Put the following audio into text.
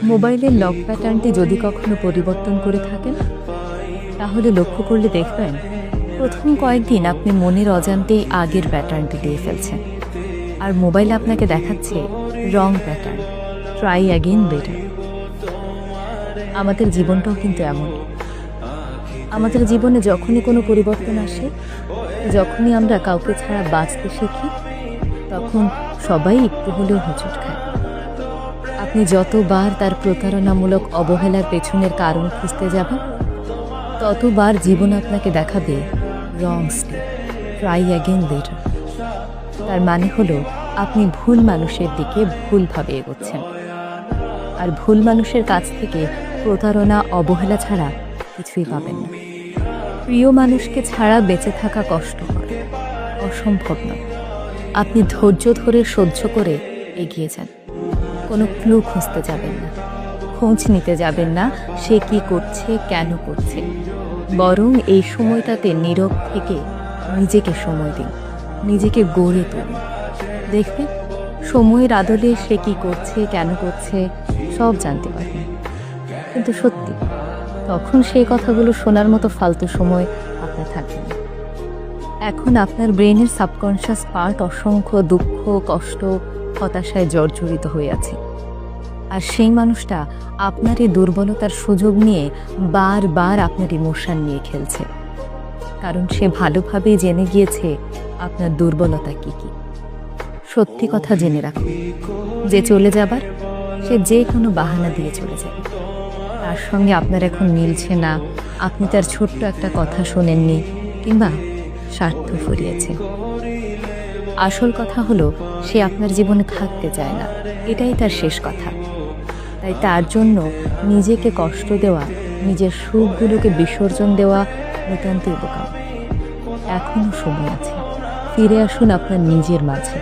মোবাইলের লক প্যাটার্নটি যদি কখনো পরিবর্তন করে থাকেন, তাহলে লক্ষ্য করলে দেখবেন প্রথম কয়েকদিন আপনি মনের অজান্তেই আগের প্যাটার্নটি দিয়ে ফেলছেন, আর মোবাইল আপনাকে দেখাচ্ছে রং প্যাটার্ন, ট্রাই অ্যাগেন বেটার। আমাদের জীবনটাও কিন্তু এমন। আমাদের জীবনে যখনই কোনো পরিবর্তন আসে, যখনই আমরা কাউকে ছাড়া বাঁচতে শিখি, তখন সবাই একটু হলেও হোঁচট খায়। আপনি যতবার তার প্রতারণামূলক অবহেলার পেছনের কারণ খুঁজতে যাবেন, ততবার জীবন আপনাকে দেখাবে রং স্টেপ, ট্রাই অ্যাগেন লেটার। তার মানে হলো আপনি ভুল মানুষের দিকে ভুলভাবে এগোচ্ছেন, আর ভুল মানুষের কাছ থেকে প্রতারণা, অবহেলা ছাড়া কিছুই পাবেন না। প্রিয় মানুষকে ছাড়া বেঁচে থাকা কষ্টকর, অসম্ভব নয়। আপনি ধৈর্য ধরে সহ্য করে এগিয়ে যান। কোনো ক্লু খুঁজতে যাবেন না, খোঁজ নিতে যাবেন না সে কি করছে, কেন করছে। বরং এই সময়টাতে নীরব থেকে নিজেকে সময় দিন, নিজেকে গড়ে তুলুন। দেখবেন সময়ের আদলে সে কি করছে, কেন করছে সব জানতে পারবেন। কিন্তু সত্যি, তখন সেই কথাগুলো শোনার মতো ফালতু সময় আপনার থাকবে না। এখন আপনার ব্রেনের সাবকনশিয়াস পার্ট অসংখ্য দুঃখ, কষ্ট, হতাশায় জর্জরিত হয়ে আছে। আর সেই মানুষটা আপনার এই দুর্বলতার সুযোগ নিয়ে বারবার আপনার ইমোশন নিয়ে খেলছে, কারণ সে ভালোভাবেই জেনে গিয়েছে আপনার দুর্বলতা কি কি। সত্যি কথা জেনে রাখুন, যে চলে যাবার সে যে কোনো বাহানা দিয়ে চলে যাবে। তার সঙ্গে আপনার এখন মিলছে না, আপনি তার ছোট্ট একটা কথা শোনেননি, কিংবা স্বার্থ ফুরিয়েছে। আসল কথা হলো সে আপনার জীবনে থাকতে চায় না, এটাই তার শেষ কথা। তাই তার জন্য নিজেকে কষ্ট দেওয়া, নিজের সুখগুলোকে বিসর্জন দেওয়া নিতান্তই বোকামি। এখনো সময় আছে, ফিরে আসুন আপনার নিজের মাঝে।